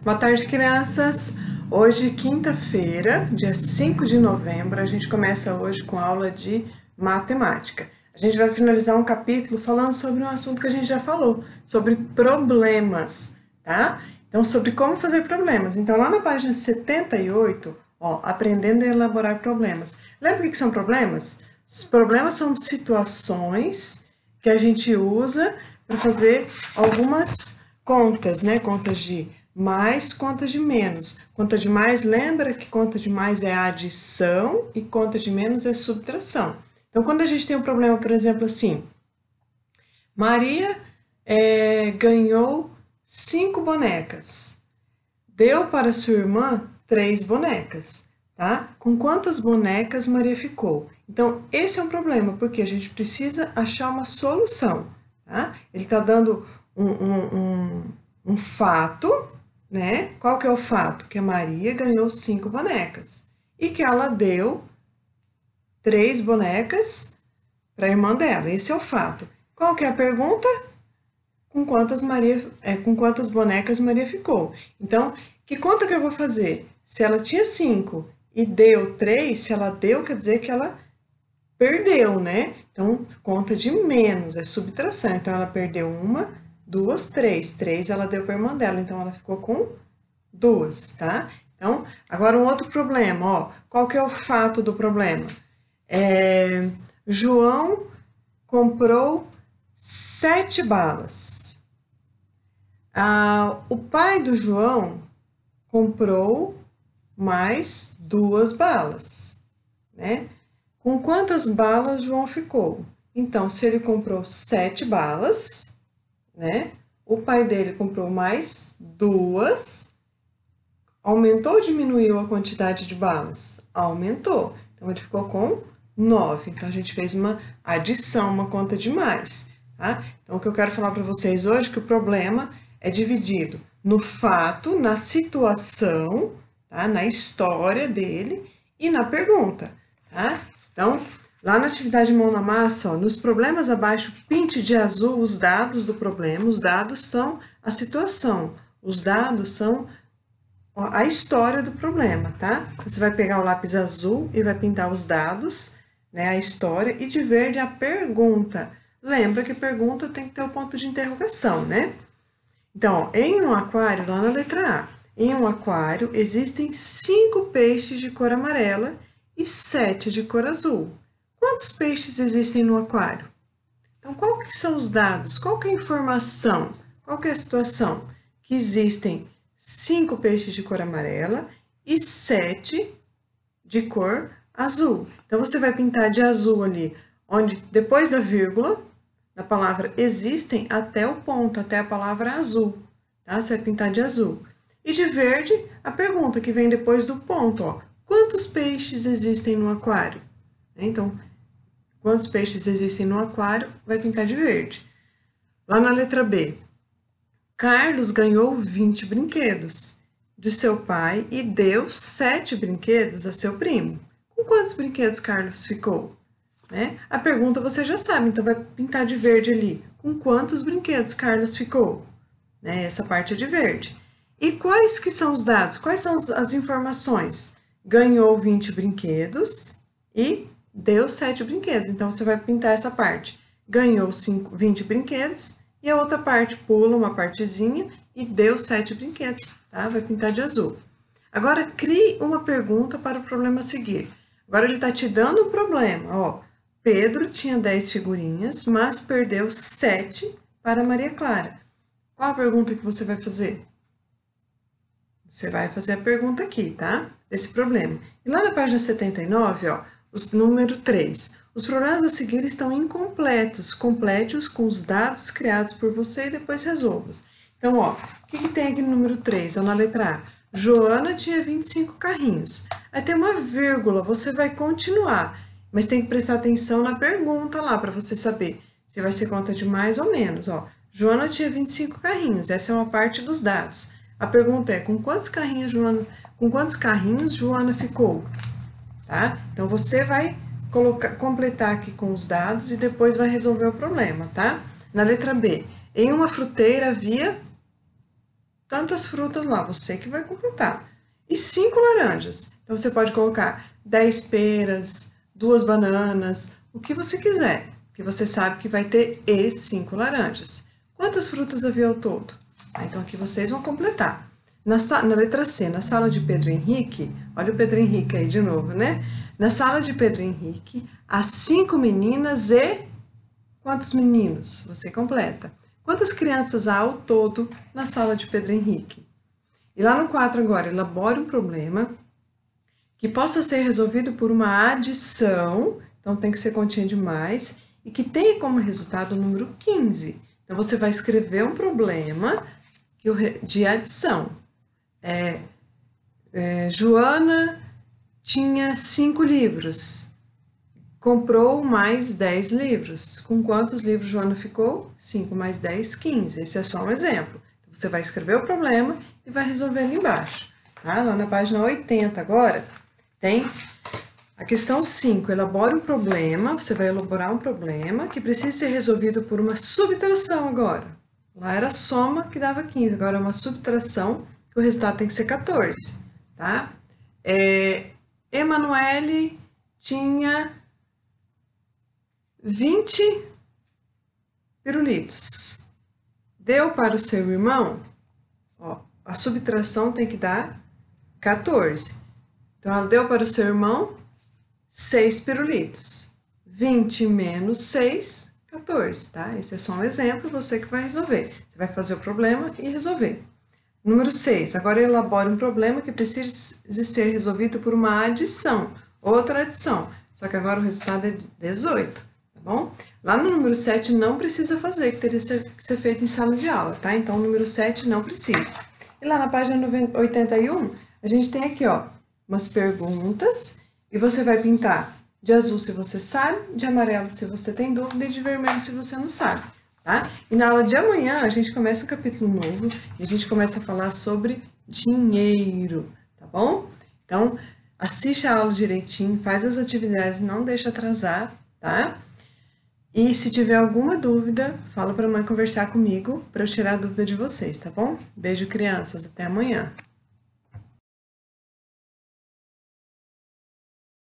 Boa tarde, crianças! Hoje, quinta-feira, dia 5 de novembro, a gente começa hoje com aula de matemática. A gente vai finalizar um capítulo falando sobre um assunto que a gente já falou, sobre problemas, tá? Então, sobre como fazer problemas. Então, lá na página 78, ó, aprendendo a elaborar problemas. Lembra o que são problemas? Os problemas são situações que a gente usa para fazer algumas contas, né? Contas de mais, conta de menos. Conta de mais, lembra que conta de mais é adição e conta de menos é subtração. Então, quando a gente tem um problema, por exemplo, assim, Maria ganhou 5 bonecas, deu para sua irmã 3 bonecas, tá? Com quantas bonecas Maria ficou? Então, esse é um problema, porque a gente precisa achar uma solução, tá? Ele está dando um fato, né? Qual que é o fato? Que a Maria ganhou 5 bonecas e que ela deu 3 bonecas para a irmã dela. Esse é o fato. Qual que é a pergunta? Com quantas bonecas Maria ficou? Então, que conta que eu vou fazer? Se ela tinha 5 e deu 3, se ela deu, quer dizer que ela perdeu, né? Então, conta de menos, é subtração. Então, ela perdeu uma, 2, 3. 3 ela deu para a irmã dela, então ela ficou com 2, tá? Então, agora um outro problema, ó. Qual que é o fato do problema? João comprou 7 balas. O pai do João comprou mais 2 balas, né? Com quantas balas João ficou? Então, se ele comprou 7 balas, né? O pai dele comprou mais 2. Aumentou ou diminuiu a quantidade de balas? Aumentou. Então, ele ficou com 9. Então, a gente fez uma adição, uma conta de mais, tá? Então, o que eu quero falar para vocês hoje é que o problema é dividido no fato, na situação, tá? Na história dele e na pergunta, tá? Então, lá na atividade mão na massa, ó, nos problemas abaixo, pinte de azul os dados do problema. Os dados são a situação, os dados são a história do problema, tá? Você vai pegar o lápis azul e vai pintar os dados, né, a história, e de verde a pergunta. Lembra que pergunta tem que ter o ponto de interrogação, né? Então, ó, em um aquário, lá na letra A, em um aquário existem 5 peixes de cor amarela e 7 de cor azul. Quantos peixes existem no aquário? Então, qual que são os dados? Qual que é a informação? Qual que é a situação? Que existem 5 peixes de cor amarela e 7 de cor azul. Então, você vai pintar de azul ali, onde depois da vírgula, da palavra existem, até o ponto, até a palavra azul, tá? Você vai pintar de azul. E de verde, a pergunta que vem depois do ponto, ó. Quantos peixes existem no aquário? Então, quantos peixes existem no aquário, vai pintar de verde. Lá na letra B, Carlos ganhou 20 brinquedos de seu pai e deu 7 brinquedos a seu primo. Com quantos brinquedos Carlos ficou? Né? A pergunta você já sabe, então vai pintar de verde ali. Com quantos brinquedos Carlos ficou? Né? Essa parte é de verde. E quais que são os dados? Quais são as informações? Ganhou 20 brinquedos e deu 7 brinquedos. Então, você vai pintar essa parte. Ganhou 20 brinquedos e a outra parte pula uma partezinha e deu 7 brinquedos, tá? Vai pintar de azul. Agora, crie uma pergunta para o problema a seguir. Agora, ele está te dando um problema, ó. Pedro tinha 10 figurinhas, mas perdeu 7 para Maria Clara. Qual a pergunta que você vai fazer? Você vai fazer a pergunta aqui, tá? Desse problema. E lá na página 79, ó, número 3. Os problemas a seguir estão incompletos. Complete-os com os dados criados por você e depois resolva-os. Então, ó, o que tem aqui no número 3? Ó, na letra A. Joana tinha 25 carrinhos. Aí tem uma vírgula, você vai continuar. Mas tem que prestar atenção na pergunta lá, para você saber se vai ser conta de mais ou menos. Ó, Joana tinha 25 carrinhos, essa é uma parte dos dados. A pergunta é, com quantos carrinhos Joana ficou? Tá? Então, você vai completar aqui com os dados e depois vai resolver o problema, tá? Na letra B, em uma fruteira havia tantas frutas lá, você que vai completar. E 5 laranjas. Então, você pode colocar 10 peras, 2 bananas, o que você quiser, porque você sabe que vai ter e 5 laranjas. Quantas frutas havia ao todo? Então, aqui vocês vão completar. Na letra C, na sala de Pedro Henrique, olha o Pedro Henrique aí de novo, né? Na sala de Pedro Henrique, há 5 meninas e... quantos meninos? Você completa. Quantas crianças há ao todo na sala de Pedro Henrique? E lá no 4 agora, elabore um problema que possa ser resolvido por uma adição, então tem que ser continha de mais, e que tenha como resultado o número 15. Então, você vai escrever um problema de adição. Joana tinha 5 livros, comprou mais 10 livros. Com quantos livros Joana ficou? 5 mais 10, 15. Esse é só um exemplo. Então, você vai escrever o problema e vai resolver ali embaixo. Tá? Lá na página 80 agora, tem a questão 5. Elabore um problema. Você vai elaborar um problema que precisa ser resolvido por uma subtração agora. Lá era a soma que dava 15, agora é uma subtração, que o resultado tem que ser 14, tá? Emanuele tinha 20 pirulitos. Deu para o seu irmão, ó, a subtração tem que dar 14. Então, ela deu para o seu irmão 6 pirulitos. 20 menos 6, 14, tá? Esse é só um exemplo, você que vai resolver. Você vai fazer o problema e resolver. Número 6. Agora elabore um problema que precisa ser resolvido por uma adição, outra adição. Só que agora o resultado é 18, tá bom? Lá no número 7 não precisa fazer, que teria que ser feito em sala de aula, tá? Então, o número 7 não precisa. E lá na página 81, a gente tem aqui, ó, umas perguntas, e você vai pintar de azul se você sabe, de amarelo se você tem dúvida e de vermelho se você não sabe, tá? E na aula de amanhã a gente começa um capítulo novo e a gente começa a falar sobre dinheiro, tá bom? Então, assiste a aula direitinho, faz as atividades, não deixa atrasar, tá? E se tiver alguma dúvida, fala para a mãe conversar comigo para eu tirar a dúvida de vocês, tá bom? Beijo, crianças, até amanhã.